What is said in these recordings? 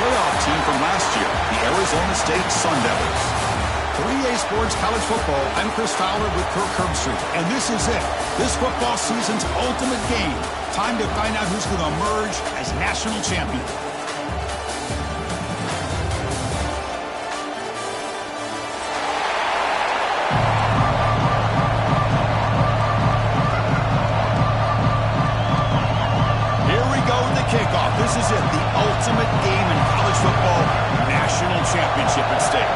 playoff team from last year, the Arizona State Sun Devils. For EA Sports College Football, I'm Chris Fowler with Kirk Herbstreit, and this is it. This football season's ultimate game. Time to find out who's going to emerge as national champion. Kickoff. This is it, the ultimate game in college football, national championship at stake.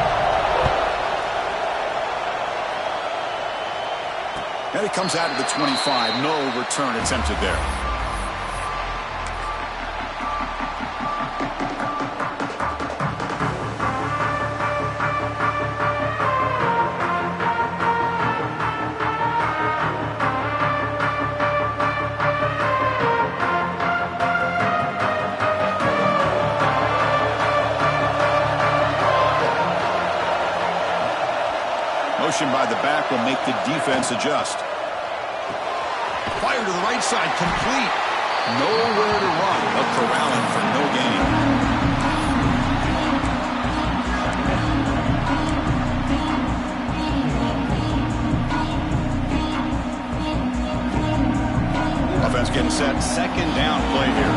And it comes out of the 25. No return attempted there. By the back will make the defense adjust. Fire to the right side, complete. Nowhere to run, but corralling for no gain. Offense getting set, second down play here.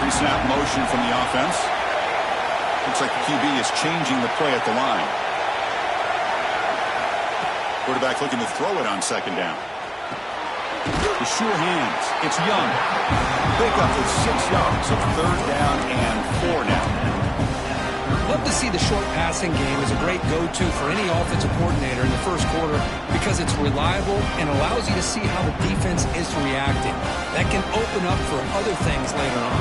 Pre-snap motion from the offense. Looks like the QB is changing the play at the line. Quarterback looking to throw it on second down. The sure hands. It's Young. Pick up with 6 yards of third down and 4 now. Love to see the short passing game as a great go-to for any offensive coordinator in the first quarter because it's reliable and allows you to see how the defense is reacting. That can open up for other things later on.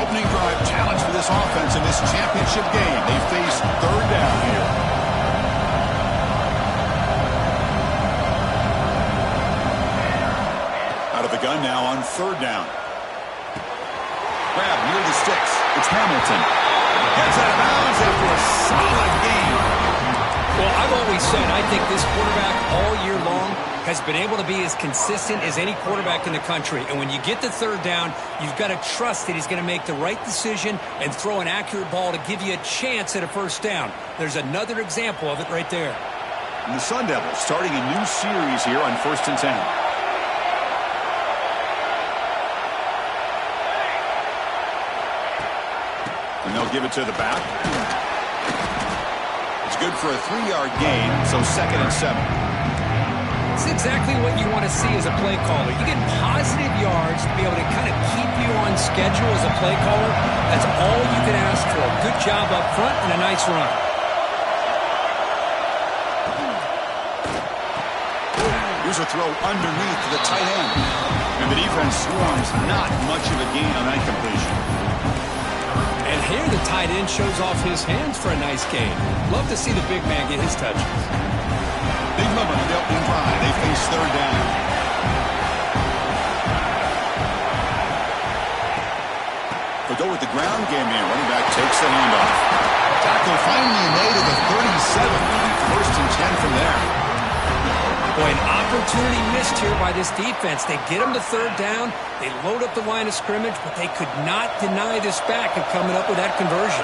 Opening drive challenge for this offense in this championship game. They face third down here. Out of the gun now on third down. Grab near the sticks. It's Hamilton. Gets out of bounds after a solid game. Well, I've always said I think this quarterback all year long has been able to be as consistent as any quarterback in the country. And when you get to third down, you've got to trust that he's going to make the right decision and throw an accurate ball to give you a chance at a first down. There's another example of it right there. And the Sun Devils starting a new series here on 1st and 10. And they'll give it to the back. It's good for a 3-yard gain, so 2nd and 7. It's exactly what you want to see as a play caller. You get positive yards to be able to kind of keep you on schedule as a play caller. That's all you can ask for. Good job up front and a nice run. Here's a throw underneath to the tight end. And the defense swarms not much of a gain on that completion. And here the tight end shows off his hands for a nice gain. Love to see the big man get his touches. Big moment in the opening drive. They face third down. They'll go with the ground game here. Running back takes the handoff. Tackle finally made at the 37. 1st and 10 from there. Boy, an opportunity missed here by this defense. They get them to third down. They load up the line of scrimmage, but they could not deny this back of coming up with that conversion.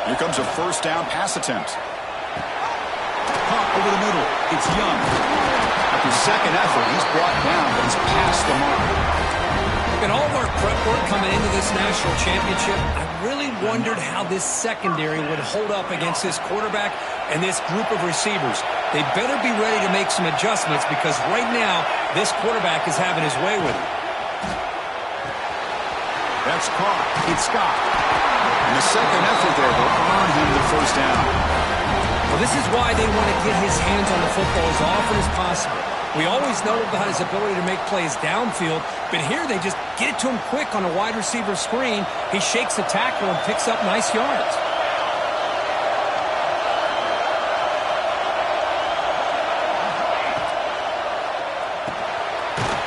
Here comes a first down pass attempt. Pump over the middle. It's Young. After second effort, he's brought down, but he's past the mark. In all of our prep work coming into this national championship, I really wondered how this secondary would hold up against this quarterback and this group of receivers. They better be ready to make some adjustments because right now, this quarterback is having his way with it. That's caught. It's Scott. And the second effort there will earn him the first down. Well, this is why they want to get his hands on the football as often as possible. We always know about his ability to make plays downfield, but here they just get it to him quick on a wide receiver screen. He shakes the tackle and picks up nice yards.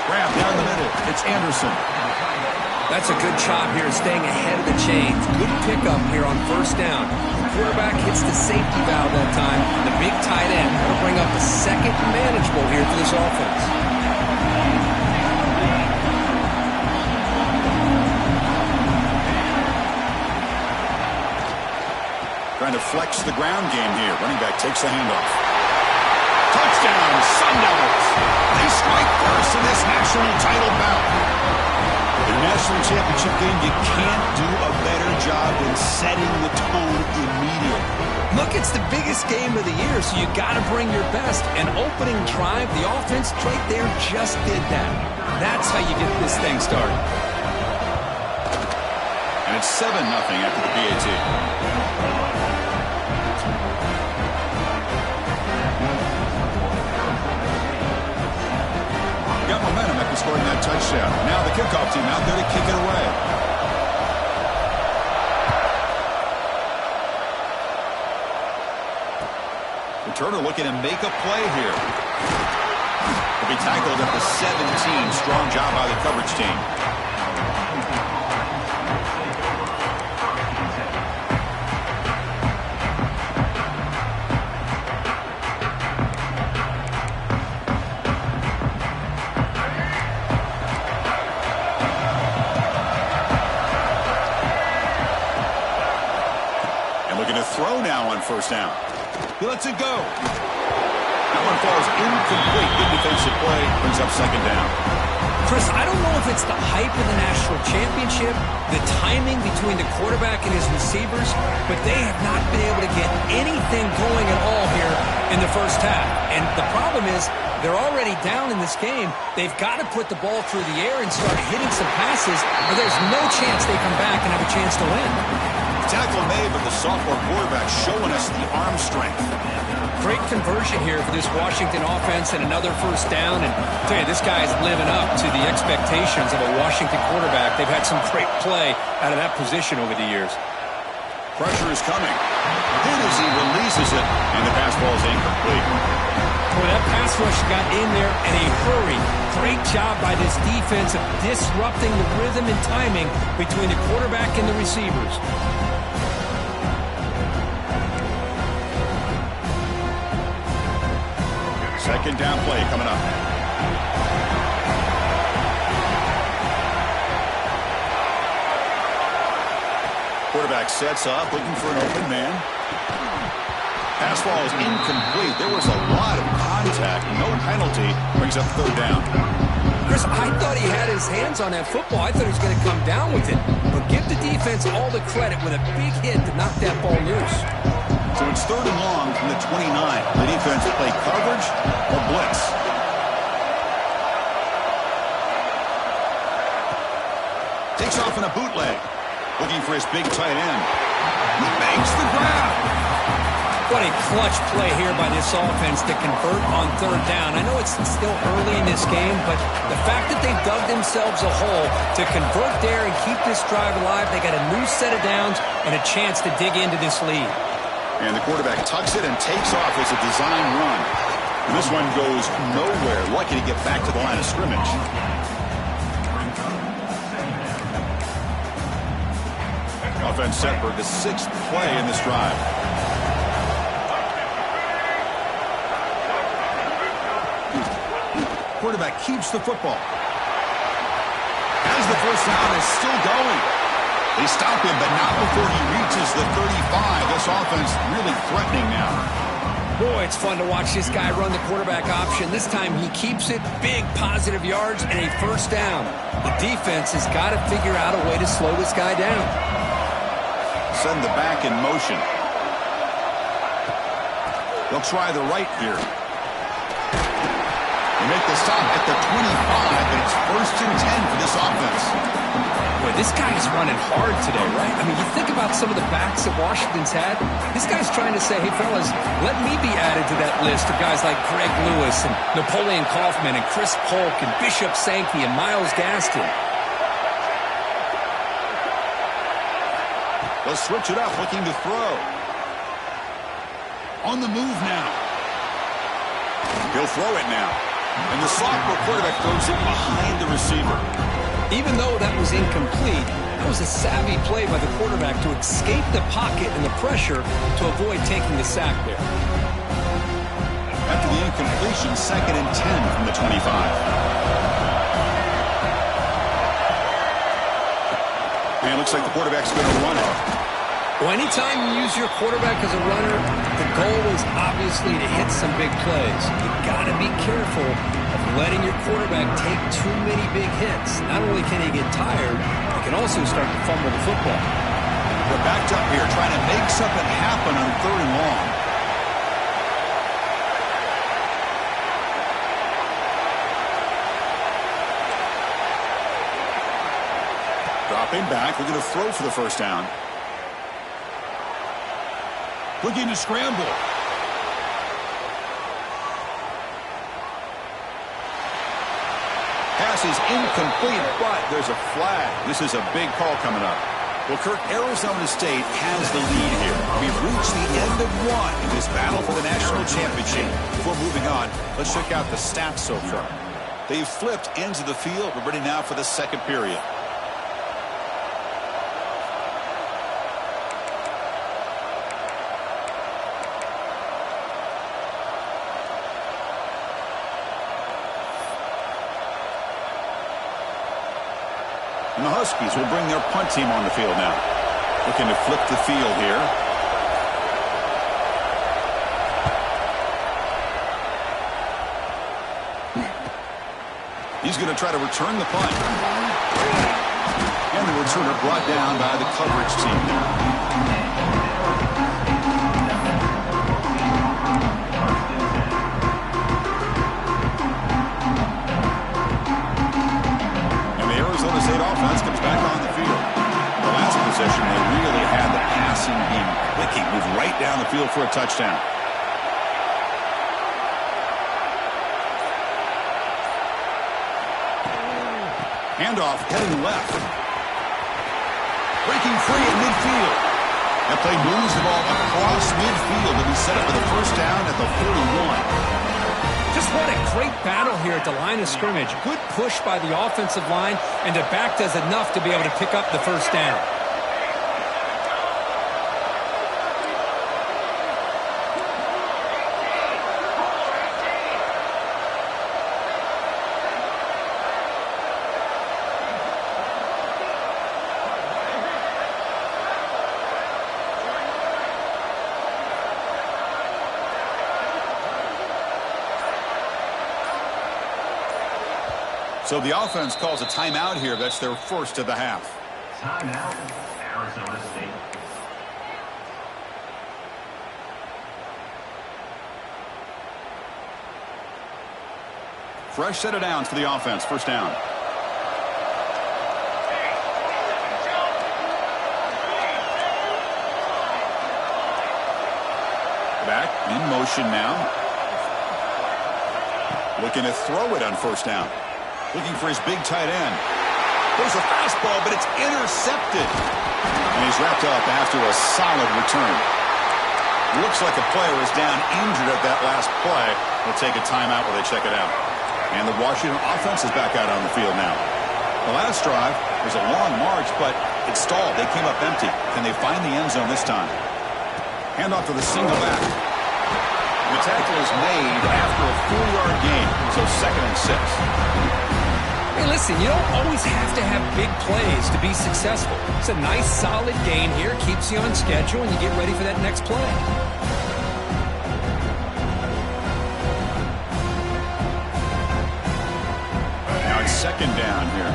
Grab down the middle. It's Anderson. That's a good job here staying ahead of the chains. Good pickup here on first down. The quarterback hits the safety valve that time. The big tight end will bring up a second manageable here for this offense. Trying to flex the ground game here. Running back takes the handoff. Touchdown, Sun Devils. They strike first in this national title bout. In a national championship game, you can't do a better job than setting the tone immediately. Look, it's the biggest game of the year, so you got to bring your best. An opening drive, the offense right there just did that. That's how you get this thing started. And it's 7-0 after the PAT. Got momentum after scoring that touchdown. Now the kickoff team out there to kick it away. Returner looking to make a play here. He'll be tackled at the 17. Strong job by the coverage team. Throw now on first down. He lets it go. That one falls incomplete. Good defensive play. Brings up second down. Chris, I don't know if it's the hype of the national championship, the timing between the quarterback and his receivers, but they have not been able to get anything going at all here in the first half. And the problem is they're already down in this game. They've got to put the ball through the air and start hitting some passes, or there's no chance they come back and have a chance to win. Tackle made, but the sophomore quarterback showing us the arm strength. Great conversion here for this Washington offense and another first down. And I'll tell you, this guy is living up to the expectations of a Washington quarterback. They've had some great play out of that position over the years. Pressure is coming. Good as he releases it, and the pass ball is incomplete. Boy, that pass rush got in there in a hurry. Great job by this defense of disrupting the rhythm and timing between the quarterback and the receivers. Second down play coming up. Quarterback sets up, looking for an open man. Pass ball is incomplete. There was a lot of contact. No penalty. Brings up third down. Chris, I thought he had his hands on that football. I thought he was going to come down with it. But give the defense all the credit with a big hit to knock that ball loose. So it's third and long from the 29. The defense will play coverage or blitz. Takes off in a bootleg. Looking for his big tight end. He makes the grab. What a clutch play here by this offense to convert on third down. I know it's still early in this game, but the fact that they've dug themselves a hole to convert there and keep this drive alive, they got a new set of downs and a chance to dig into this lead. And the quarterback tucks it and takes off as a design run. And this one goes nowhere. Lucky to get back to the line of scrimmage. Offense set for the 6th play in this drive. Quarterback keeps the football. As the first down is still going. They stop him, but not before he reaches the 35. This offense really threatening now. Boy, it's fun to watch this guy run the quarterback option. This time he keeps it, big positive yards, and a first down. The defense has got to figure out a way to slow this guy down. Send the back in motion. They'll try the right here. They make the stop at the 25, and it's 1st and 10 for this offense. Boy, this guy is running hard today, right? I mean, you think about some of the backs that Washington's had. This guy's trying to say, hey, fellas, let me be added to that list of guys like Greg Lewis and Napoleon Kaufman and Chris Polk and Bishop Sankey and Myles Gaston. They'll switch it up, looking to throw. On the move now. He'll throw it now. And the sophomore quarterback throws it behind the receiver. Even though that was incomplete, that was a savvy play by the quarterback to escape the pocket and the pressure to avoid taking the sack there. After the incompletion, 2nd and 10 from the 25. And it looks like the quarterback's going to run it. Well, anytime you use your quarterback as a runner, the goal is obviously to hit some big plays. You've got to be careful of letting your quarterback take too many big hits. Not only can he get tired, he can also start to fumble the football. They're backed up here trying to make something happen on 3rd and long. Dropping back, we're going to throw for the first down. Looking to scramble. Pass is incomplete, but there's a flag. This is a big call coming up. Well, Kirk, Arizona State has the lead here. We've reached the end of one in this battle for the national championship. Before moving on, let's check out the stats so far. They've flipped ends of the field. We're ready now for the second period. And the Huskies will bring their punt team on the field now. Looking to flip the field here. He's going to try to return the punt. And the returner brought down by the coverage team there. Offense comes back on the field. The last possession, they really had the passing game clicking. Moved right down the field for a touchdown. Handoff heading left. Breaking free in midfield. That play moves the ball across midfield and he set up for the first down at the 41. Just what a great battle here at the line of scrimmage. Good push by the offensive line, and the back does enough to be able to pick up the first down. So the offense calls a timeout here. That's their first of the half. Timeout, Arizona State. Fresh set of downs for the offense. First down. Back in motion now. Looking to throw it on first down. Looking for his big tight end. There's a fastball, but it's intercepted. And he's wrapped up after a solid return. Looks like a player is down injured at that last play. We'll take a timeout while they check it out. And the Washington offense is back out on the field now. The last drive was a long march, but it stalled. They came up empty. Can they find the end zone this time? Handoff to the single back. The tackle is made after a 4-yard gain, so 2nd and 6. Hey, listen, you don't always have to have big plays to be successful. It's a nice, solid gain here. Keeps you on schedule, and you get ready for that next play. Now it's 2nd down here.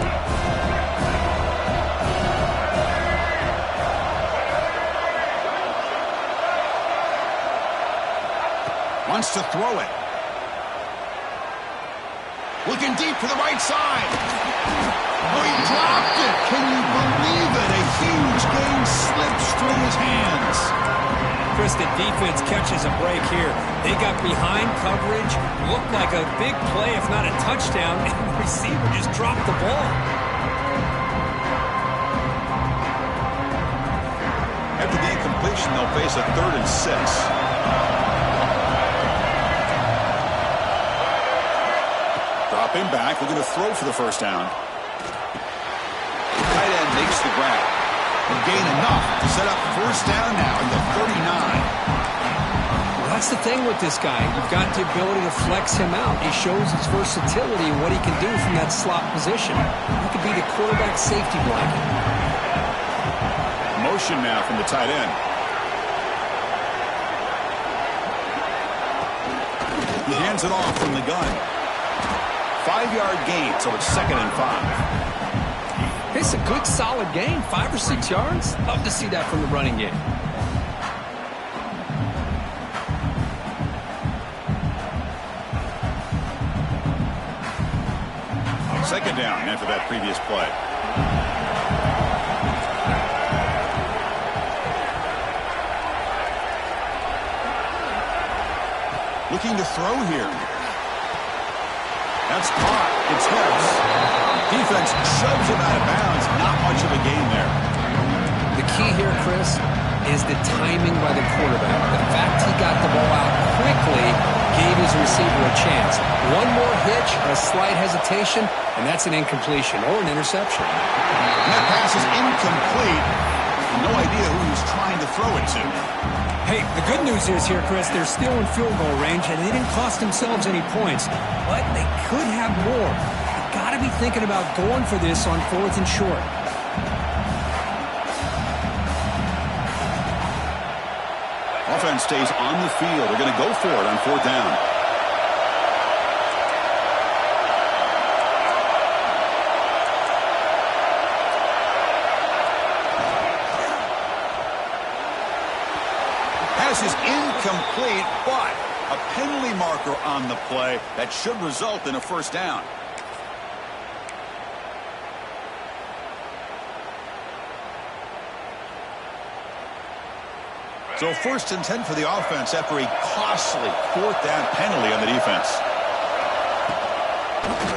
Wants to throw it. Looking deep to the right side. Oh, he dropped it. Can you believe it? A huge gain slips through his hands. Chris, the defense catches a break here. They got behind coverage. Looked like a big play, if not a touchdown, and the receiver just dropped the ball. After the incompletion, they'll face a 3rd and 6. Dropping back, we're going to throw for the first down. grab. And gain enough to set up first down now at the 39. That's the thing with this guy. You've got the ability to flex him out. He shows his versatility and what he can do from that slot position. He could be the quarterback safety blanket. Motion now from the tight end. He hands it off from the gun. 5-yard gain, so it's 2nd and 5. It's a good, solid gain. 5 or 6 yards. Love to see that from the running game. Second down after that previous play. Looking to throw here. That's caught. It's Harris. Defense shoves him out of bounds. Not much of a gain there. The key here, Chris, is the timing by the quarterback. The fact he got the ball out quickly gave his receiver a chance. One more hitch or a slight hesitation, and that's an incompletion or an interception. And that pass is incomplete. No idea who he was trying to throw it to. Hey, the good news is here, Chris, they're still in field goal range, and they didn't cost themselves any points. But they could have more. They've got to be thinking about going for this on 4th and short. Offense stays on the field. They're going to go for it on 4th down. Pass is incomplete, but a penalty marker on the play that should result in a first down. So 1st and 10 for the offense after a costly 4th down penalty on the defense.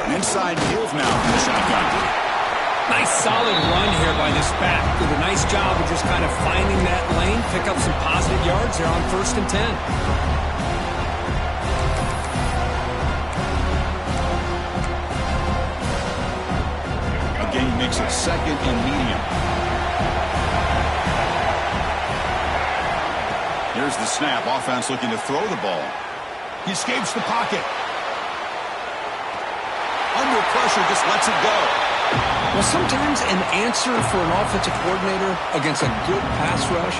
An inside give now from the shotgun. Nice solid run here by this back. Did a nice job of just kind of finding that lane, pick up some positive yards there on 1st and 10. Again, makes it 2nd and medium. Here's the snap. Offense looking to throw the ball. He escapes the pocket. Under pressure, just lets it go. Well, sometimes an answer for an offensive coordinator against a good pass rush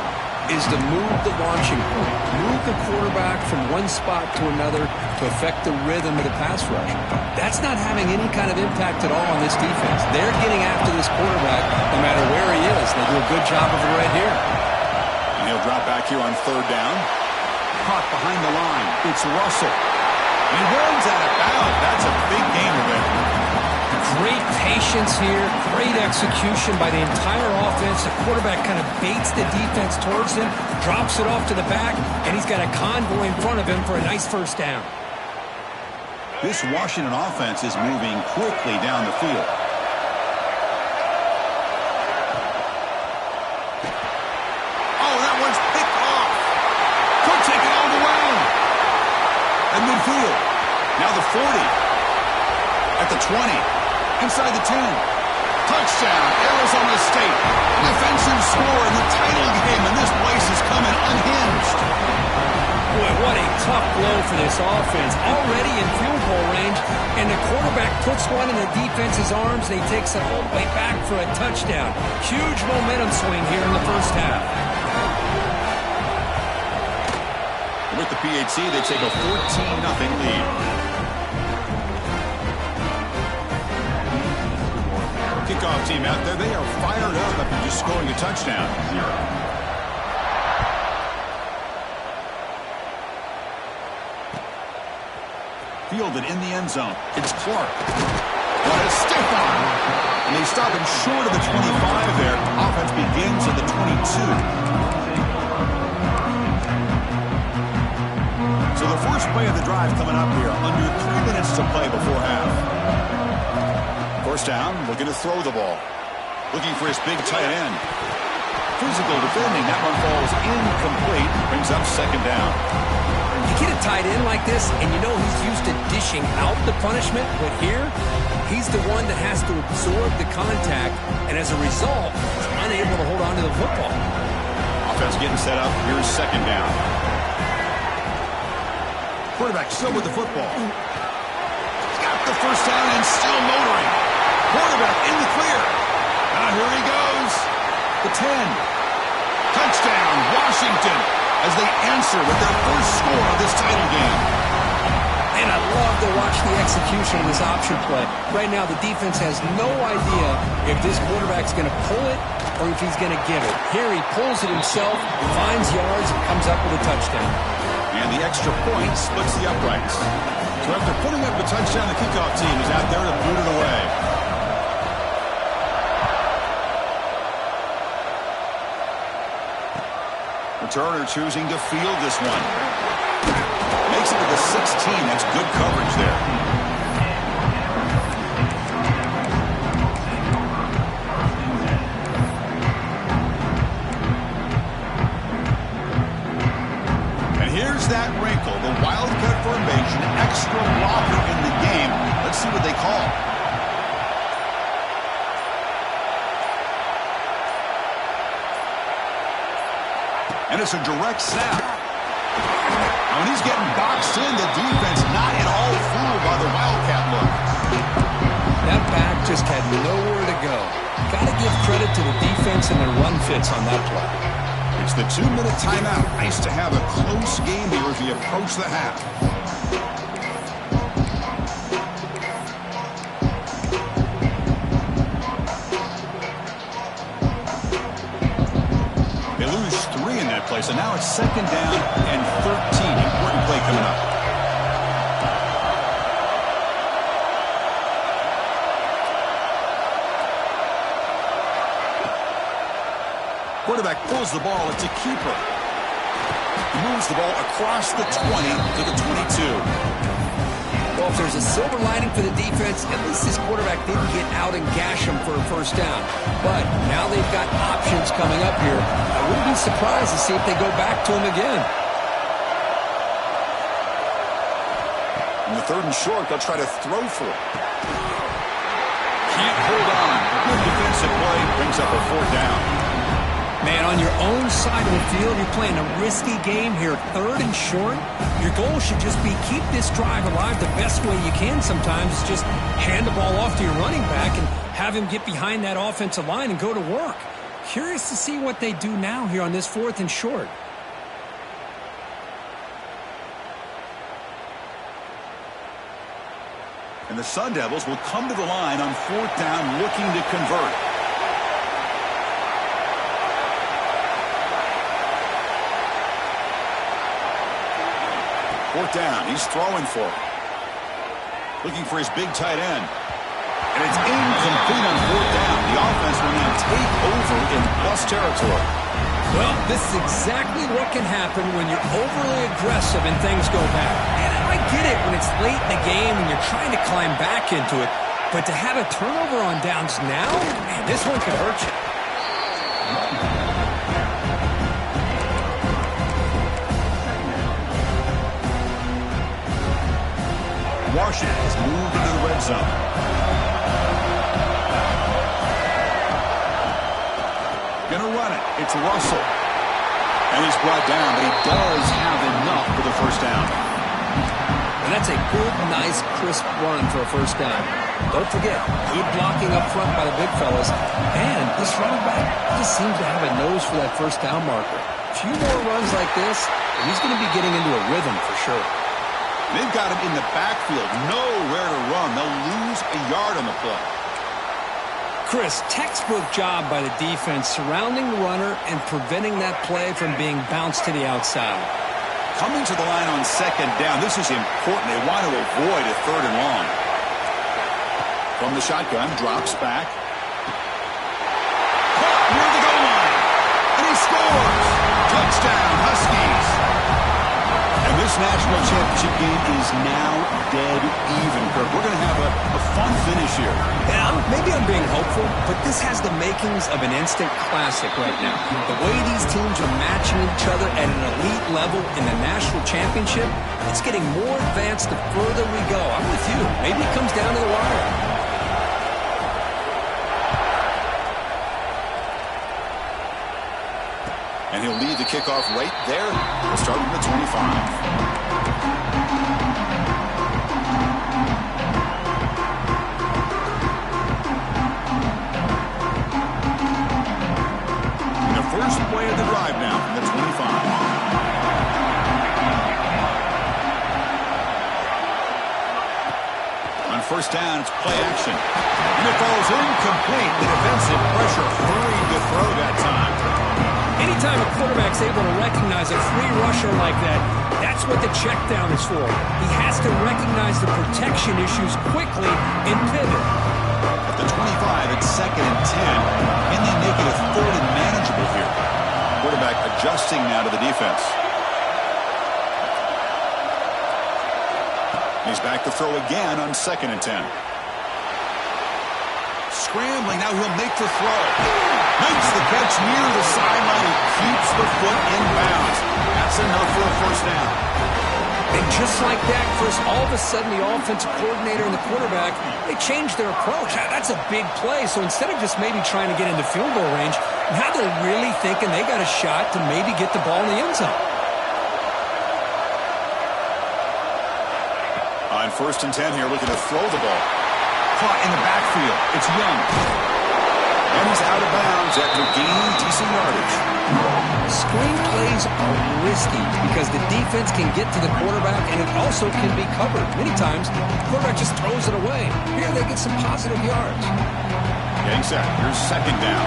is to move the launching point. Move the quarterback from one spot to another to affect the rhythm of the pass rush. That's not having any kind of impact at all on this defense. They're getting after this quarterback no matter where he is. They do a good job of it right here. And he'll drop back here on 3rd down. Caught behind the line. It's Russell. He runs out of bounds. That's a big gain there. Great patience here. Great execution by the entire offense. The quarterback kind of baits the defense towards him, drops it off to the back, and he's got a convoy in front of him for a nice first down. This Washington offense is moving quickly down the field. Oh, that one's picked off. Could take it all the way. At midfield. Now the 40. At the 20. Inside the 10. Touchdown, Arizona State. Defensive score in the title game, and this place is coming unhinged. Boy, what a tough blow for this offense. Already in field goal range, and the quarterback puts one in the defense's arms, and he takes it all the way back for a touchdown. Huge momentum swing here in the first half. With the PHC, they take a 14-0 lead. Kickoff team out there, they are fired up after just scoring a touchdown. Fielded in the end zone. It's Clark. What a stiff arm. And they stop him short of the 25 there. Offense begins at the 22. So the first play of the drive coming up here. Under 3 minutes to play before half. First down, looking to throw the ball. Looking for his big tight end. Physical defending. That one falls incomplete. Brings up 2nd down. You get a tight end like this, and you know he's used to dishing out the punishment, but here, he's the one that has to absorb the contact, and as a result, unable to hold on to the football. Offense getting set up. Here's second down. Quarterback still with the football. He's got the first down and still motoring. Quarterback in the clear. Now here he goes. The 10. Touchdown, Washington, as they answer with their first score of this title game. And I love to watch the execution of this option play. Right now, the defense has no idea if this quarterback's going to pull it or if he's going to give it. Here he pulls it himself, finds yards, and comes up with a touchdown. And the extra point splits the uprights. So after putting up a touchdown, the kickoff team is out there to boot it away. Returner choosing to field this one. Makes it to the 16. That's good coverage there. And here's that wrinkle. The wildcat formation, extra blocker in the game. Let's see what they call. And it's a direct snap. Now, when he's getting boxed in, the defense not at all fooled by the wildcat look. That back just had nowhere to go. Got to give credit to the defense and their run fits on that play. It's the 2-minute timeout. Nice to have a close game here as we approach the half. So now it's second down and 13. Important play coming up. Quarterback pulls the ball. It's a keeper. He moves the ball across the 20 to the 22. Well, if there's a silver lining for the defense, at least this quarterback didn't get out and gash him for a first down. But now they've got options coming up here. I wouldn't be surprised to see if they go back to him again. In the 3rd and short, they'll try to throw for it. Can't hold on. Good defensive play. Brings up a 4th down. Man, on your own side of the field, you're playing a risky game here. 3rd and short. Your goal should just be keep this drive alive the best way you can sometimes. Just hand the ball off to your running back and have him get behind that offensive line and go to work. Curious to see what they do now here on this 4th and short. And the Sun Devils will come to the line on 4th down looking to convert. Fourth down. He's throwing for it. Looking for his big tight end. And it's incomplete on 4th down. The offense will now take over in plus territory. Well, this is exactly what can happen when you're overly aggressive and things go bad. And I get it when it's late in the game and you're trying to climb back into it. But to have a turnover on downs now, man, this one could hurt you. Washington has moved into the red zone. Gonna run it. It's Russell. And he's brought down, but he does have enough for the first down. And that's a good, nice, crisp run for a first down. Don't forget, good blocking up front by the big fellas. And this running back just seems to have a nose for that first down marker. A few more runs like this, and he's going to be getting into a rhythm for sure. They've got him in the backfield, nowhere to run. They'll lose a yard on the play. Chris, textbook job by the defense surrounding the runner and preventing that play from being bounced to the outside. Coming to the line on second down, this is important. They want to avoid a 3rd and long. From the shotgun, drops back. Caught near the goal line. And he scores. Touchdown, Huskies. And this national championship game is now dead even, Kirk. We're going to have a fun finish here. Yeah, maybe I'm being hopeful, but this has the makings of an instant classic right now. The way these teams are matching each other at an elite level in the national championship, it's getting more advanced the further we go. I'm with you. Maybe it comes down to the wire. And he'll lead the kickoff right there. We'll start with the 25. First play of the drive now from the 25. On first down, it's play action. And it falls incomplete. The defensive pressure hurried to throw that time. Anytime a quarterback's able to recognize a free rusher like that, that's what the check down is for. He has to recognize the protection issues quickly and pivot. At the 25, it's 2nd and 10. Can they make it a 3rd and manageable here? Quarterback adjusting now to the defense. He's back to throw again on 2nd and 10. Scrambling, now he'll make the throw. Makes the catch near the sideline. He keeps the foot in bounds. That's enough for a first down. And just like that, Chris, all of a sudden the offensive coordinator and the quarterback, they changed their approach. That's a big play. So instead of just maybe trying to get into field goal range, now they're really thinking they got a shot to maybe get the ball in the end zone. On 1st and 10 here, looking to throw the ball. Caught in the backfield. It's Young. And he's out of bounds after gaining decent yardage. Screen plays are risky because the defense can get to the quarterback and it also can be covered. Many times, the quarterback just throws it away. Here they get some positive yards. Getting set. Here's 2nd down.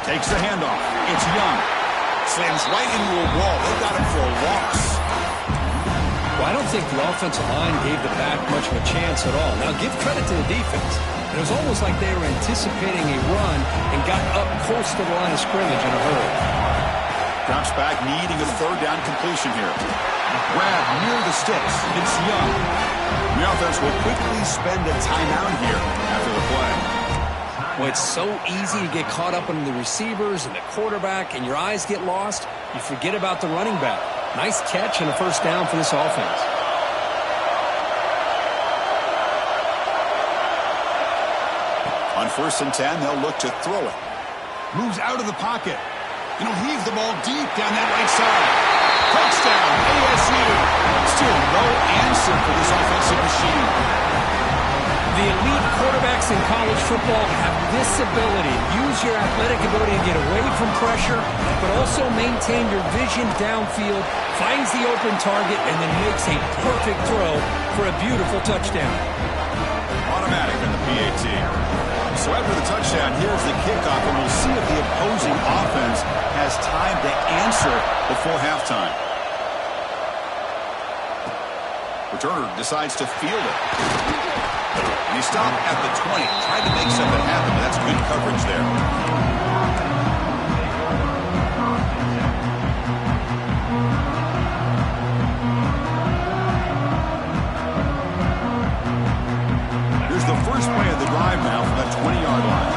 Takes the handoff. It's Young. Slams right into a wall. They got him for a loss. Well, I don't think the offensive line gave the back much of a chance at all. Now, give credit to the defense. It was almost like they were anticipating a run and got up close to the line of scrimmage in a hurry. Drops back, needing a 3rd down completion here. Grab near the sticks. It's Young. The offense will quickly spend a timeout here after the play. Well, it's so easy to get caught up in the receivers and the quarterback, and your eyes get lost. You forget about the running back. Nice catch and a first down for this offense. On 1st and 10, they'll look to throw it. Moves out of the pocket. And he'll heave the ball deep down that right side. Touchdown, ASU. Still no answer for this offensive machine. The elite quarterbacks in college football have this ability. Use your athletic ability to get away from pressure, but also maintain your vision downfield, finds the open target, and then makes a perfect throw for a beautiful touchdown. Automatic in the PAT. So after the touchdown, here's the kickoff, and we'll see if the opposing offense has time to answer before halftime. Returner decides to field it. And he stopped at the 20. Tried to make something happen, but that's good coverage there. Here's the first play of the drive now from the 20-yard line.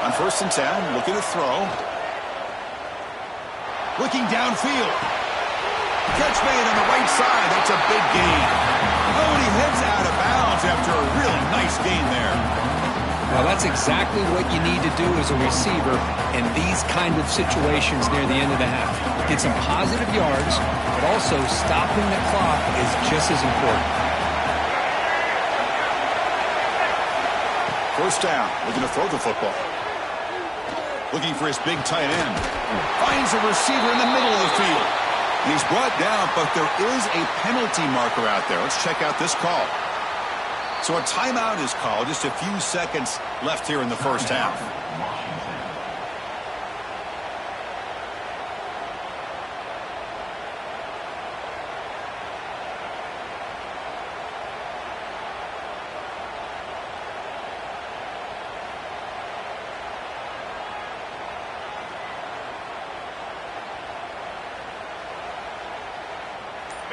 On 1st and 10, looking to throw. Looking downfield. Catch made on the right side. That's a big gain. Oh, and he heads out of bounds after a really nice gain there. Well, that's exactly what you need to do as a receiver in these kind of situations near the end of the half. Get some positive yards, but also stopping the clock is just as important. First down, looking to throw the football. Looking for his big tight end. Finds a receiver in the middle of the field. And he's brought down, but there is a penalty marker out there. Let's check out this call. So a timeout is called. Just a few seconds left here in the first half.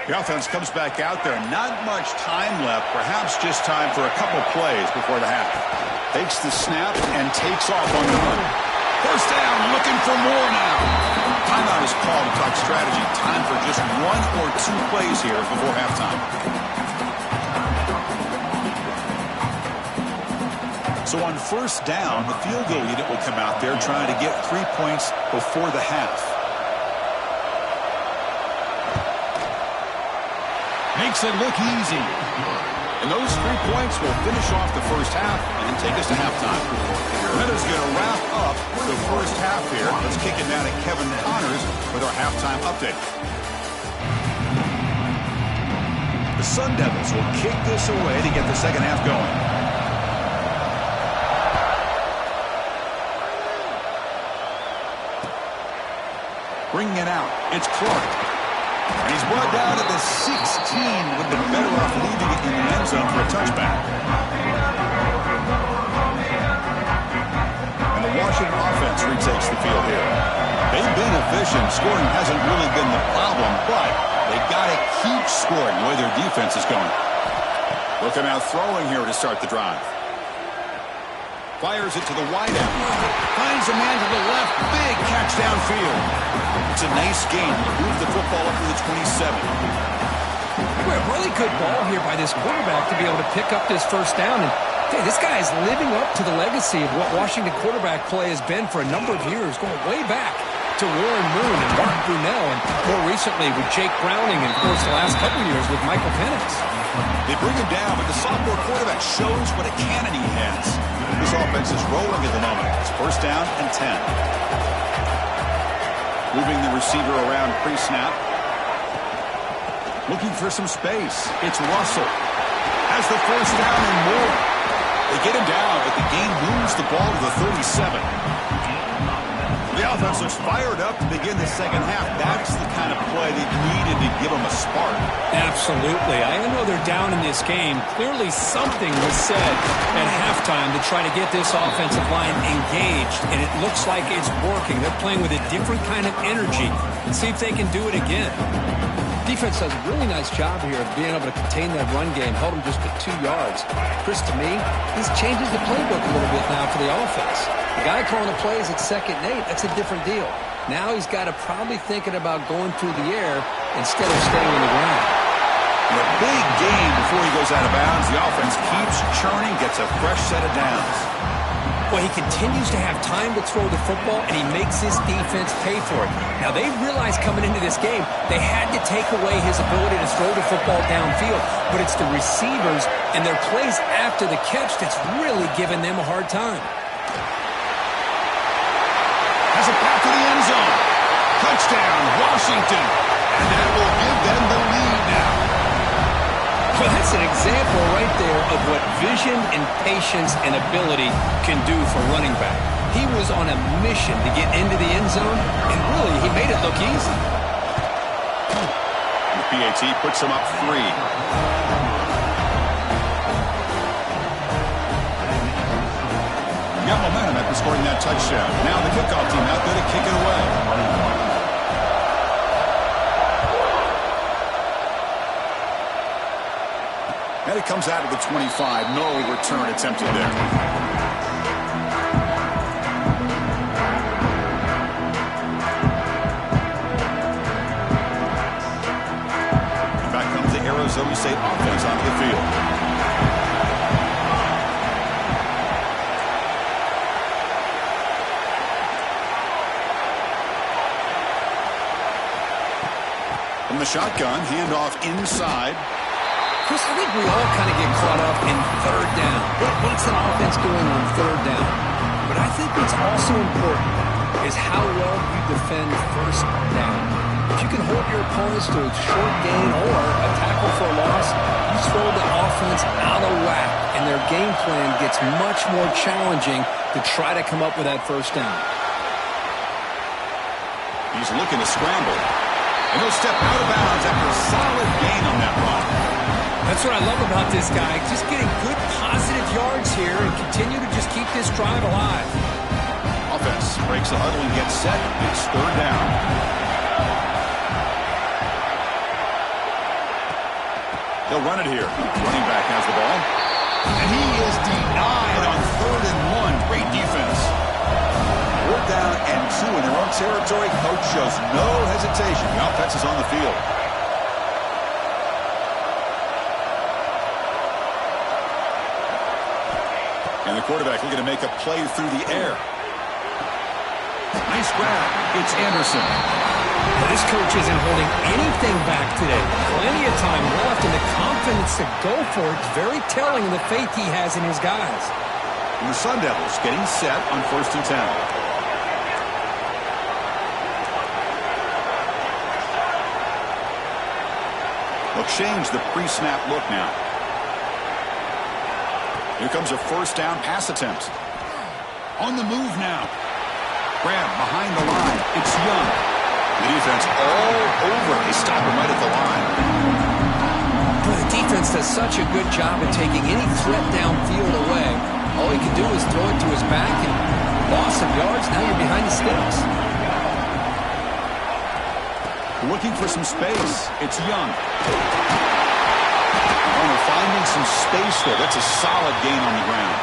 The offense comes back out there. Not much time left. Perhaps just time for a couple plays before the half. Takes the snap and takes off on the run. First down, looking for more now. Timeout is called to talk strategy. Time for just 1 or 2 plays here before halftime. So on first down, the field goal unit will come out there trying to get 3 points before the half. Makes it look easy. And those 3 points will finish off the first half and then take us to halftime. That is going to wrap up the first half here. Let's kick it down to Kevin Connors with our halftime update. The Sun Devils will kick this away to get the second half going. Bringing it out, it's Clark. And he's brought down at the 16. Would have been better off leaving it in the end zone for a touchback. And the Washington offense retakes the field here. They've been efficient. Scoring hasn't really been the problem, but they got to keep scoring the way their defense is going. Looking out throwing here to start the drive. Fires it to the wideout. Finds a man to the left. Big catch downfield. It's a nice game. Move the football up to the 27. Well, really good ball here by this quarterback to be able to pick up this first down. And hey, this guy is living up to the legacy of what Washington quarterback play has been for a number of years, going way back to Warren Moon and Mark Brunell, and more recently with Jake Browning, and of course the last couple of years with Michael Penix. They bring him down, but the sophomore quarterback shows what a cannon he has. This offense is rolling at the moment. It's first down and 10. Moving the receiver around pre-snap. Looking for some space. It's Russell. Has the first down and more. They get him down, but the game moves the ball to the 37. The offense looks fired up to begin the second half. That's the kind of play they needed to give them a spark. Absolutely. I know they're down in this game. Clearly something was said at halftime to try to get this offensive line engaged, and it looks like it's working. They're playing with a different kind of energy. Let's see if they can do it again. Defense does a really nice job here of being able to contain that run game, held them just at 2 yards. Chris, to me, this changes the playbook a little bit now for the offense. The guy calling the plays at 2nd and 8, that's a different deal. Now he's got to probably thinking about going through the air instead of staying on the ground. And a big gain before he goes out of bounds. The offense keeps churning, gets a fresh set of downs. Well, he continues to have time to throw the football, and he makes his defense pay for it. Now, they realized coming into this game they had to take away his ability to throw the football downfield, but it's the receivers and their plays after the catch that's really giving them a hard time. Has it back to the end zone. Touchdown, Washington. And that will give them the lead now. Well, that's an example right there of what vision and patience and ability can do for running back. He was on a mission to get into the end zone, and really, he made it look easy. The PAT puts him up 3. Got momentum after scoring that touchdown. Now the kickoff team out there to kick it away. And it comes out of the 25. No return attempted there. And back comes the Arizona State offense onto the field. From the shotgun, handoff inside. Chris, I think we all kind of get caught up in third down. What's an offense doing on third down? But I think what's also important is how well you defend first down. If you can hold your opponents to a short gain or a tackle for a loss, you throw the offense out of whack, and their game plan gets much more challenging to try to come up with that first down. He's looking to scramble. And he'll step out of bounds after a solid gain on that run. That's what I love about this guy. Just getting good positive yards here and continue to just keep this drive alive. Offense breaks the huddle and gets set. It's third down. They'll run it here. Running back has the ball. And he is denied on 3rd and 1. Great defense. 4th down and 2 in their own territory. Coach shows no hesitation. The offense is on the field. And the quarterback looking to make a play through the air. Nice grab. It's Anderson. This coach isn't holding anything back today. Plenty of time left, and the confidence to go for it is very telling of the faith he has in his guys. And the Sun Devils getting set on 1st and 10. They'll change the pre-snap look now. Here comes a 1st down pass attempt. On the move now. Grab behind the line. It's Young. The defense all over. They stop him right at the line. Boy, the defense does such a good job of taking any threat downfield away. All he can do is throw it to his back and loss of yards. Now you're behind the sticks. Looking for some space. It's Young. And they're finding some space there. That's a solid gain on the ground.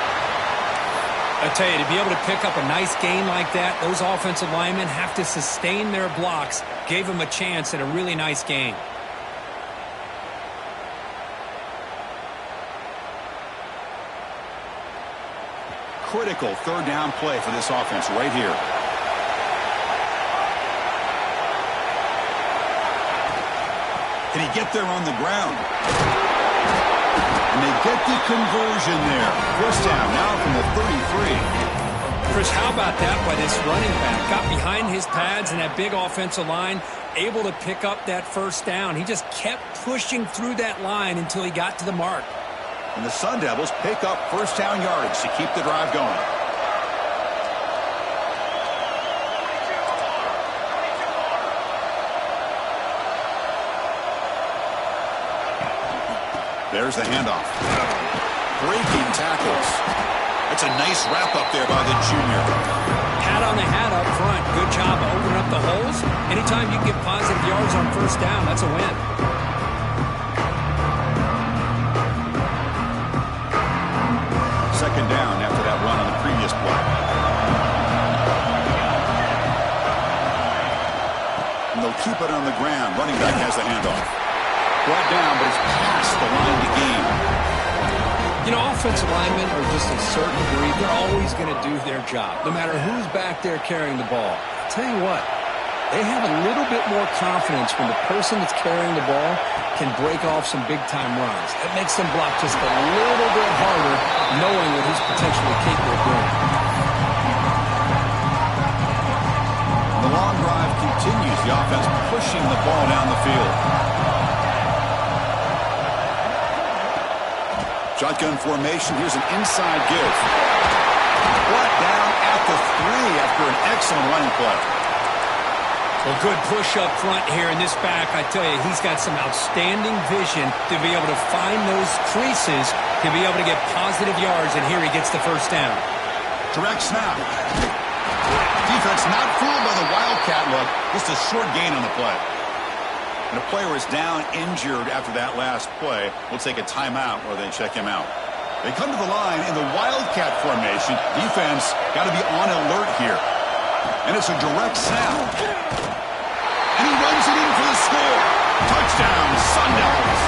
I tell you, to be able to pick up a nice gain like that, those offensive linemen have to sustain their blocks. Gave them a chance at a really nice gain. Critical 3rd down play for this offense right here. Can he get there on the ground? And they get the conversion there. 1st down now from the 33. Chris, how about that by this running back? Got behind his pads and that big offensive line, able to pick up that 1st down. He just kept pushing through that line until he got to the mark. And the Sun Devils pick up 1st down yardage to keep the drive going. There's the handoff. Breaking tackles. That's a nice wrap up there by the junior. Hat on the hat up front. Good job of opening up the holes. Anytime you can get positive yards on 1st down, that's a win. Second down after that run on the previous play. And they'll keep it on the ground. Running back has the handoff. Brought down, but it's past the line to gain. You know, offensive linemen are just a certain breed. They're always going to do their job, no matter who's back there carrying the ball. I'll tell you what, they have a little bit more confidence when the person that's carrying the ball can break off some big-time runs. That makes them block just a little bit harder, knowing what he's potentially capable of doing. The long drive continues. The offense pushing the ball down the field. Shotgun formation. Here's an inside give. Brought down at the 3 after an excellent running play. Well, good push up front here in this back. I tell you, he's got some outstanding vision to be able to find those creases, to be able to get positive yards, and here he gets the 1st down. Direct snap. Defense not fooled by the Wildcat look. Just a short gain on the play. And a player is down injured after that last play. We'll take a timeout or they check him out. They come to the line in the Wildcat formation. Defense got to be on alert here. And it's a direct snap. And he runs it in for the score. Touchdown, Sun Devils.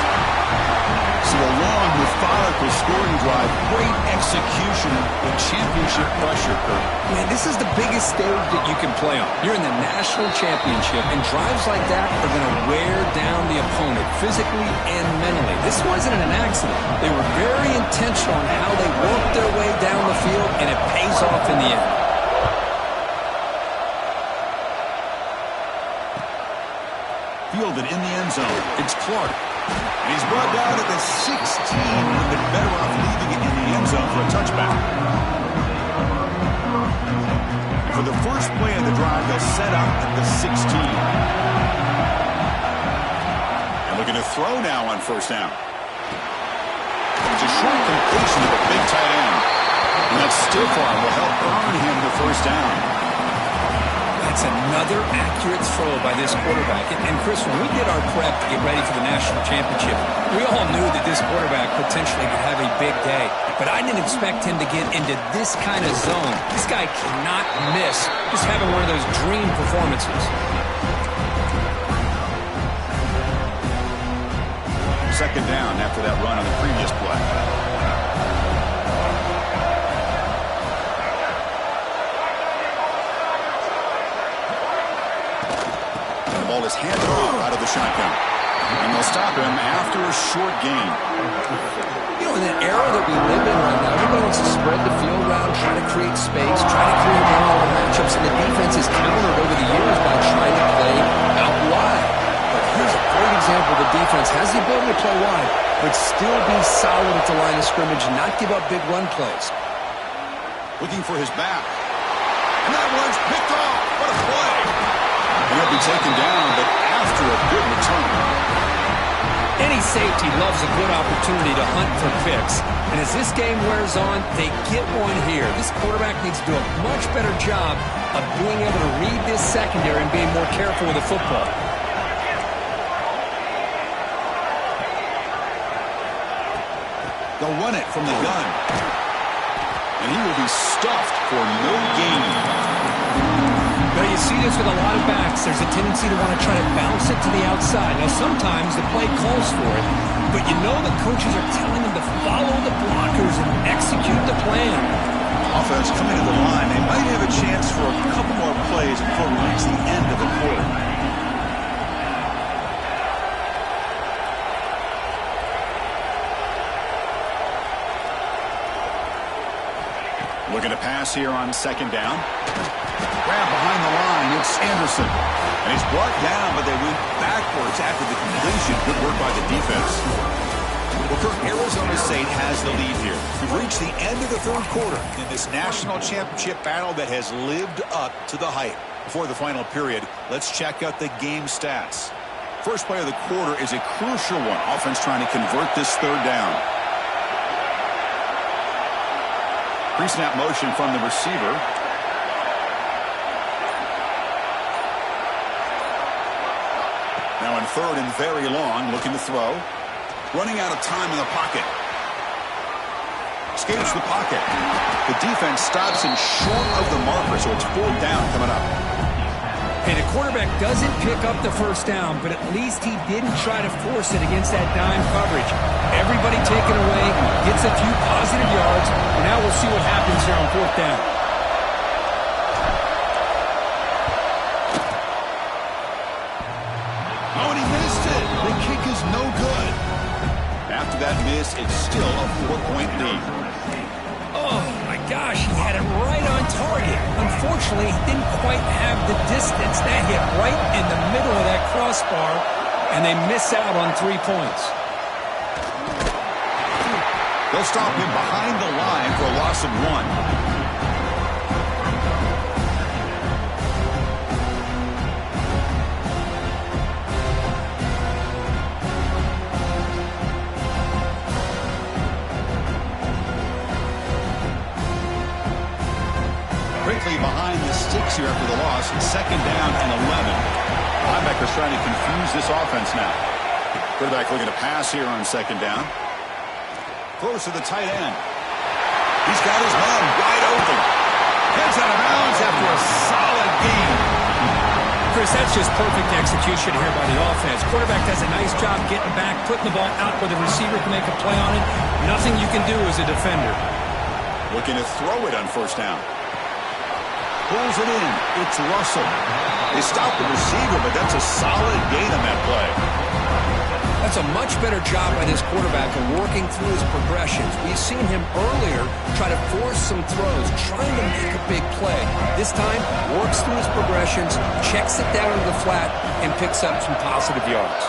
So a long, methodical scoring drive. Great execution with championship pressure, Kurt. Man, this is the biggest stage that you can play on. You're in the national championship, and drives like that are going to wear down the opponent physically and mentally. This wasn't an accident. They were very intentional on how they worked their way down the field, and it pays off in the end. Fielded in the end zone. It's Clark. And he's brought down at the 16. Would have been better off leaving it in the end zone for a touchback. For the first play of the drive, they'll set up at the 16. And looking to throw now on 1st down. It's a short completion of a big tight end. And that stiff arm will help earn him the 1st down. It's another accurate throw by this quarterback. And Chris, when we did our prep to get ready for the national championship, we all knew that this quarterback potentially could have a big day. But I didn't expect him to get into this kind of zone. This guy cannot miss. Just having one of those dream performances. Second down after that run on the previous play. Ball is handed off out of the shotgun. And they'll stop him after a short gain. You know, in that era that we live in right now, everybody wants to spread the field around, try to create space, try to create one-on-one matchups, and the defense is countered over the years by trying to play out wide. But here's a great example. The defense has the ability to play wide, but still be solid at the line of scrimmage and not give up big run plays. Looking for his back. And that one's picked off. What a play. And he'll be taken down, but after a good return. Any safety loves a good opportunity to hunt for picks. And as this game wears on, they get one here. This quarterback needs to do a much better job of being able to read this secondary and being more careful with the football. They'll run it from the gun. And he will be stuffed for no gain. But you see this with a lot of backs. There's a tendency to want to try to bounce it to the outside. Now, sometimes the play calls for it, but you know the coaches are telling them to follow the blockers and execute the plan. Offense coming to the line. They might have a chance for a couple more plays before we reach the end of the quarter. Looking to pass here on second down. Grab behind the line. It's Anderson. And he's brought down, but they went backwards after the completion. Good work by the defense. Well, Kirk, Arizona State has the lead here. We've reached the end of the third quarter in this national championship battle that has lived up to the hype. Before the final period, let's check out the game stats. First play of the quarter is a crucial one. Offense trying to convert this third down. Pre-snap motion from the receiver. Now in third and very long, looking to throw. Running out of time in the pocket. Escapes the pocket. The defense stops him short of the marker, so it's fourth down coming up. Hey, the quarterback doesn't pick up the first down, but at least he didn't try to force it against that dime coverage. Everybody taken away, gets a few positive yards, and now we'll see what happens here on fourth down. Oh, and he missed it. The kick is no good. After that miss, it's still a 4-point lead. Oh, my gosh, he had it right on target. Unfortunately, he didn't quite have the distance. That hit right in the middle of that crossbar, and they miss out on 3 points. They'll stop him behind the line for a loss of 1. Quickly behind the sticks here after the loss. Second down and 11. Linebackers trying to confuse this offense now. Quarterback looking to pass here on second down. Throws to the tight end. He's got his man wide open. Heads out of bounds after a solid gain. Chris, that's just perfect execution here by the offense. Quarterback does a nice job getting back, putting the ball out where the receiver can make a play on it. Nothing you can do as a defender. Looking to throw it on first down. Pulls it in. It's Russell. They stop the receiver, but that's a solid gain on that play. That's a much better job by this quarterback of working through his progressions. We've seen him earlier try to force some throws, trying to make a big play. This time, works through his progressions, checks it down to the flat, and picks up some positive yards.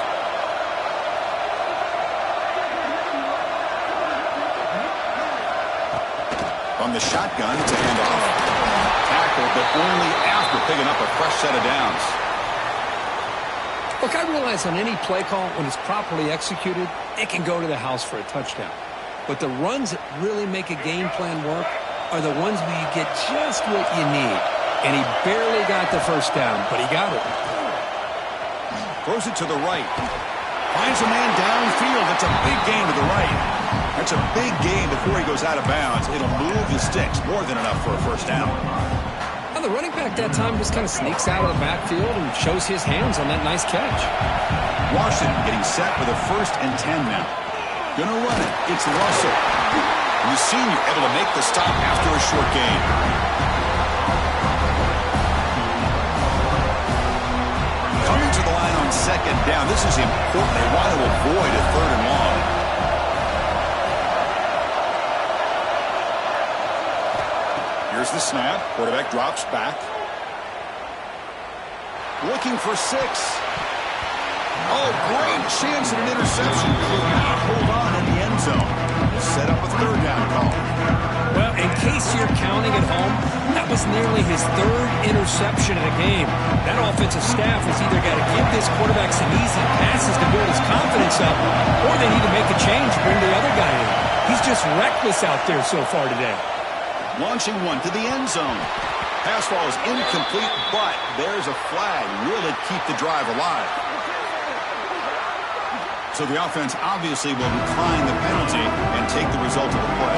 From the shotgun to hand off. Tackle, but only after picking up a fresh set of downs. Look, I realize on any play call, when it's properly executed, it can go to the house for a touchdown. But the runs that really make a game plan work are the ones where you get just what you need. and he barely got the first down, but he got it. Throws it to the right. Finds a man downfield. That's a big gain to the right. That's a big gain before he goes out of bounds. It'll move the sticks. More than enough for a first down. Now the running back that time just kind of sneaks out of the backfield and shows his hands on that nice catch. Washington getting set with a 1st and 10 now. Gonna run it. It's Russell. The senior able to make the stop after a short gain. Coming to the line on 2nd down. This is important. They want to avoid a 3rd and long. Here's the snap. Quarterback drops back. Looking for 6. Oh, great chance at an interception. Could not hold on in the end zone. Set up a 3rd down call. Well, in case you're counting at home, that was nearly his 3rd interception of the game. That offensive staff has either got to give this quarterback some easy passes to build his confidence up, or they need to make a change, bring the other guy in. He's just reckless out there so far today. Launching one to the end zone. Pass ball is incomplete, but there's a flag. Will it keep the drive alive? So the offense obviously will decline the penalty and take the result of the play.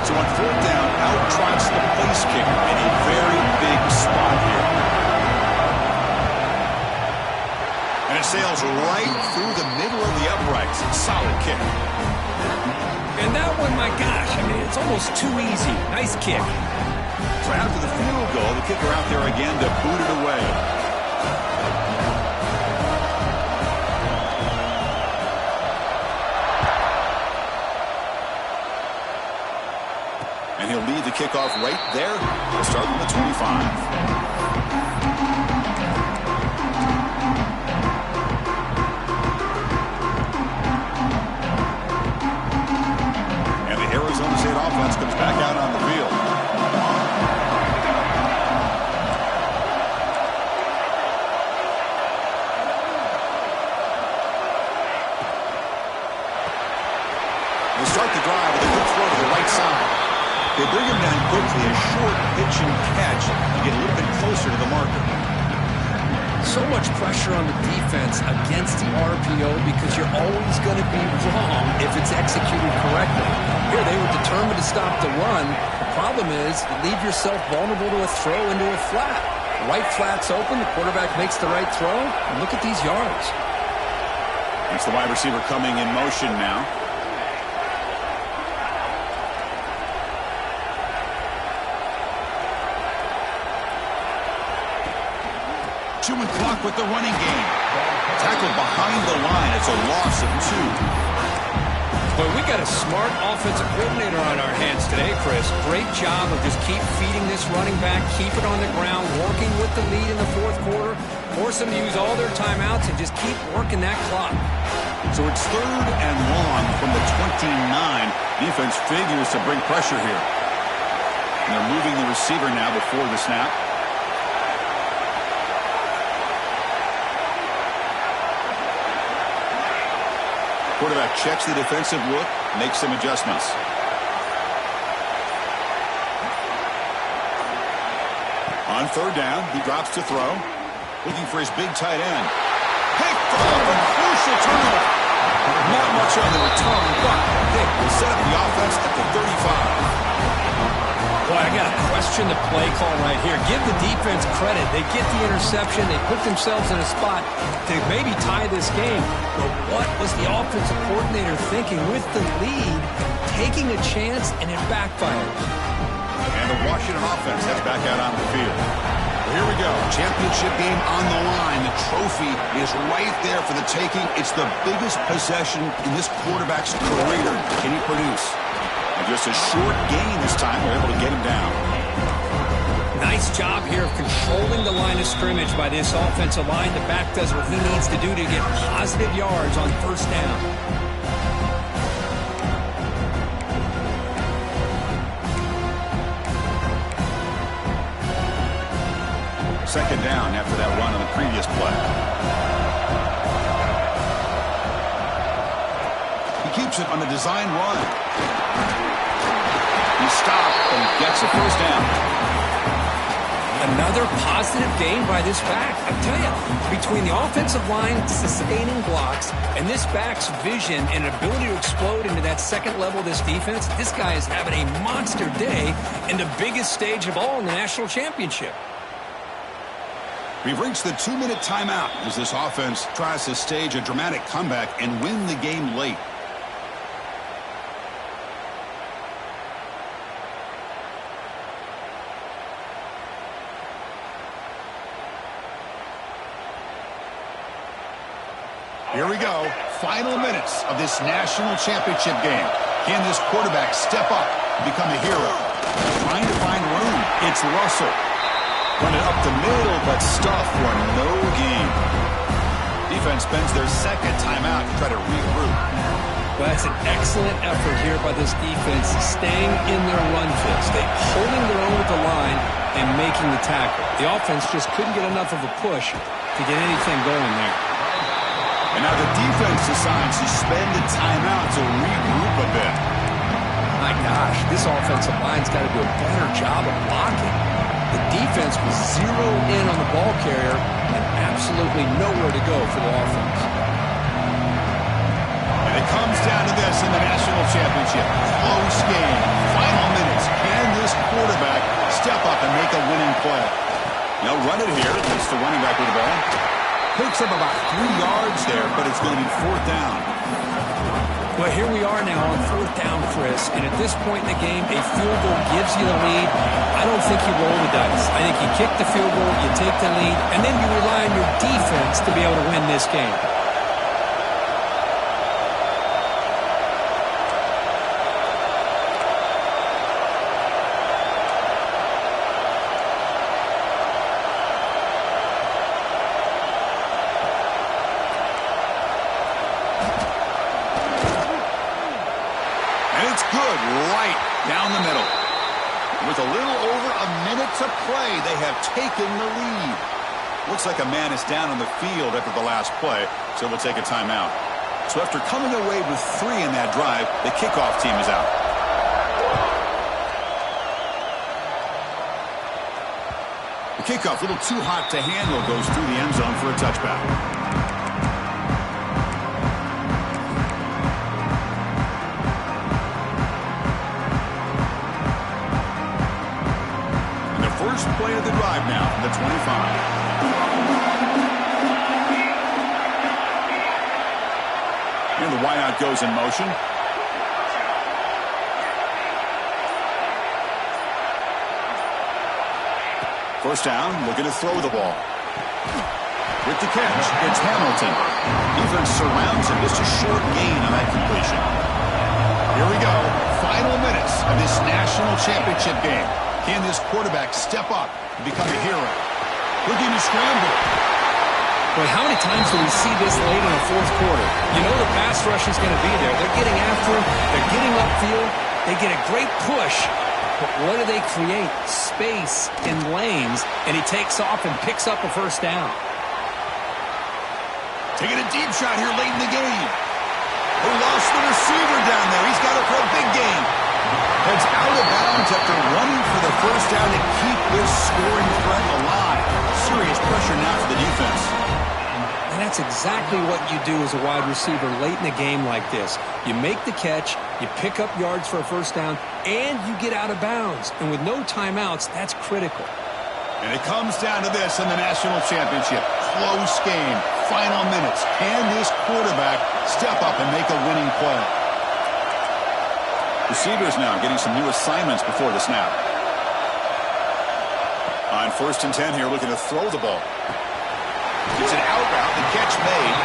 So on 4th down, out trots the place kicker in a very big spot here. And it sails right through the middle of the uprights. Solid kick. And that one, my gosh, I mean, it's almost too easy. Nice kick. So after the field goal, the kicker out there again to boot it away. And he'll lead the kickoff right there. He'll start with the 25. Arizona State offense comes back out on the field. They start the drive with a good throw to the right side. They bring him down quickly, a short pitch and catch to get a little bit closer to the marker. So much pressure on the defense against the RPO because you're always going to be wrong if it's executed correctly. Here, they were determined to stop the run. The problem is you leave yourself vulnerable to a throw into a flat. The right flat's open. The quarterback makes the right throw. And look at these yards. It's the wide receiver coming in motion now. Chewing clock with the running game. Tackled behind the line. It's a loss of 2. But we got a smart offensive coordinator on our hands today, Chris. Great job of just keep feeding this running back, keep it on the ground, working with the lead in the 4th quarter, force them to use all their timeouts, and just keep working that clock. So it's 3rd and long from the 29. Defense figures to bring pressure here. And they're moving the receiver now before the snap. Quarterback checks the defensive look, makes some adjustments. On 3rd down, he drops to throw. Looking for his big tight end. Picked off a crucial turnover. Not much on the return, but Pick will set up the offense at the 35. Boy, I got to question the play call right here. Give the defense credit. They get the interception. They put themselves in a spot to maybe tie this game. But what was the offensive coordinator thinking with the lead, taking a chance, and it backfired? And the Washington offense heads back out on the field. Well, here we go. Championship game on the line. The trophy is right there for the taking. It's the biggest possession in this quarterback's career. Can he produce? And just a short gain this time. We're able to get him down. Nice job here of controlling the line of scrimmage by this offensive line. The back does what he needs to do to get positive yards on 1st down. Second down after that run on the previous play. He keeps it on the design run. He stopped and gets a first down. Another positive gain by this back. I tell you, between the offensive line sustaining blocks and this back's vision and ability to explode into that second level of this defense, this guy is having a monster day in the biggest stage of all in the national championship. We've reached the 2-minute timeout as this offense tries to stage a dramatic comeback and win the game late. Here we go. Final minutes of this national championship game. Can this quarterback step up and become a hero? Trying to find room. It's Russell. Running up the middle, but stuffed for no gain. Defense spends their second timeout to try to regroup. Well, that's an excellent effort here by this defense, staying in their run fits. They're holding their own with the line and making the tackle. The offense just couldn't get enough of a push to get anything going there. And now the defense decides to spend a timeout to regroup a bit. My gosh, this offensive line's got to do a better job of blocking. The defense was zeroed in on the ball carrier and absolutely nowhere to go for the offense. And it comes down to this in the national championship. Close game. Final minutes. Can this quarterback step up and make a winning play? They'll run it here. It's the running back with the ball. Picks up about 3 yards there, but it's going to be fourth down. Well, here we are now on fourth down, Chris, and at this point in the game, a field goal gives you the lead. I don't think you roll the dice. I think you kick the field goal, you take the lead, and then you rely on your defense to be able to win this game. Down the middle. With a little over a minute to play, they have taken the lead. Looks like a man is down on the field after the last play, so we'll take a timeout. So after coming away with 3 in that drive, the kickoff team is out. The kickoff, a little too hot to handle, goes through the end zone for a touchback. Play of the drive now from the 25. And the wideout goes in motion. First down, looking to throw the ball. With the catch, it's Hamilton. Defense surrounds him, just a short gain on that completion. Here we go. Final minutes of this national championship game. Can this quarterback step up and become a hero? Looking to scramble. Boy, how many times do we see this late in the fourth quarter? You know the pass rush is going to be there. They're getting after him. They're getting upfield. They get a great push. But what do they create? Space in lanes, and he takes off and picks up a first down. Taking a deep shot here late in the game. They lost the receiver down there. He's got it for a big gain. Heads out of bounds after running for the first down to keep this scoring threat alive. Serious pressure now for the defense. And that's exactly what you do as a wide receiver late in a game like this. You make the catch, you pick up yards for a first down, and you get out of bounds. And with no timeouts, that's critical. And it comes down to this in the national championship. Close game. Final minutes. Can this quarterback step up and make a winning play? Receivers now getting some new assignments before the snap. On 1st and 10 here, looking to throw the ball. It's an out route, the catch made,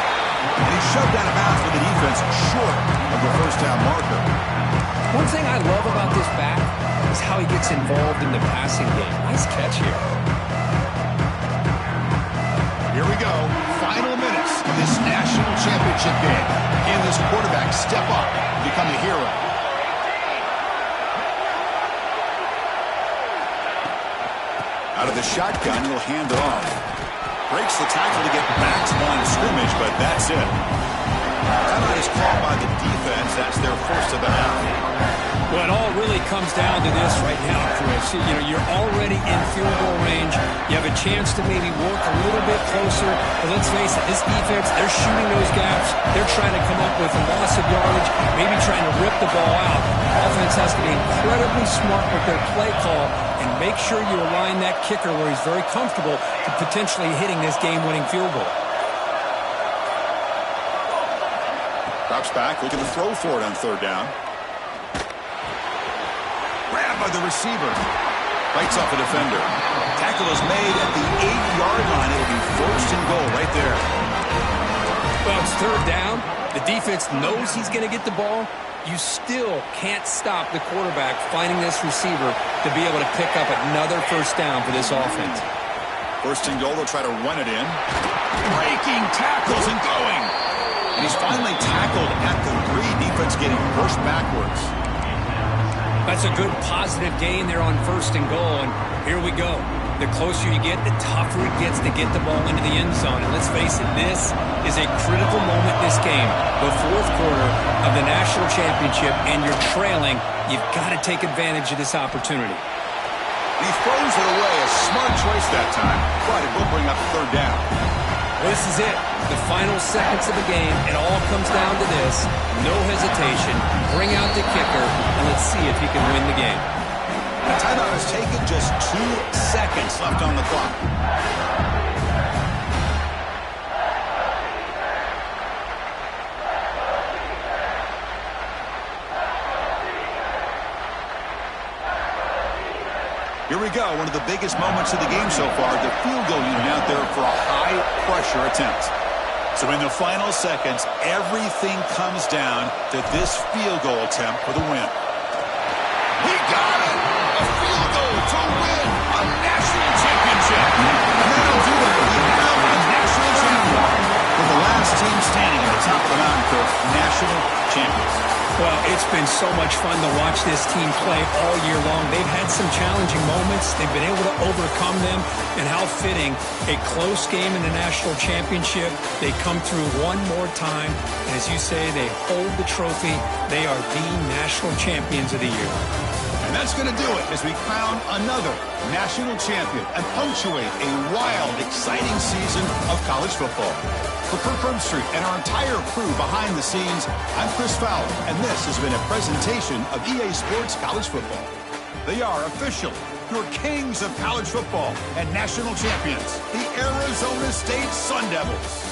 and he's shoved out of bounds with the defense short of the first down marker. One thing I love about this back is how he gets involved in the passing game. Nice catch here. Here we go. Final minutes of this national championship game. Can this quarterback step up and become a hero? Out of the shotgun, he'll hand it off. Breaks the tackle to get back to the line of scrimmage, but that's it. Timeout is called by the defense. That's their first of the half. Well, it all really comes down to this right now, Chris. You know, you're already in field goal range. You have a chance to maybe work a little bit closer. But let's face it, this defense, they're shooting those gaps. They're trying to come up with a loss of yardage, maybe trying to rip the ball out. Offense has to be incredibly smart with their play call and make sure you align that kicker where he's very comfortable to potentially hitting this game-winning field goal. Drops back, looking to throw for it on third down. Grabbed by the receiver. Fights off a defender. Tackle is made at the 8-yard line. It'll be first and goal right there. Well, it's third down. The defense knows he's going to get the ball. You still can't stop the quarterback finding this receiver to be able to pick up another first down for this offense. First and goal, they'll try to run it in. Breaking tackles and going. And he's finally tackled at the 3. Defense getting pushed backwards. That's a good positive gain there on first and goal, and here we go. The closer you get, the tougher it gets to get the ball into the end zone. And let's face it, this is a critical moment in this game. The fourth quarter of the national championship, and you're trailing. You've got to take advantage of this opportunity. He throws it away. A smart choice that time. But it will bring up third down. Well, this is it. The final seconds of the game. It all comes down to this. No hesitation. Bring out the kicker, and let's see if he can win the game. The timeout is taken. Just 2 seconds left on the clock. Here we go. One of the biggest moments of the game so far. The field goal unit out there for a high-pressure attempt. So in the final seconds, everything comes down to this field goal attempt for the win. He got it! A field goal to win a national championship. And that'll do it. We have a national champion. With the last team standing at the top of the mountain for national champions. Well, it's been so much fun to watch this team play all year long. They've had some challenging moments. They've been able to overcome them. And how fitting, a close game in the national championship. They come through one more time. And as you say, they hold the trophy. They are the national champions of the year. And that's going to do it as we crown another national champion and punctuate a wild, exciting season of college football. For Kirk Herbstreit and our entire crew behind the scenes, I'm Chris Fowler, and this has been a presentation of EA Sports College Football. They are officially your kings of college football and national champions, the Arizona State Sun Devils.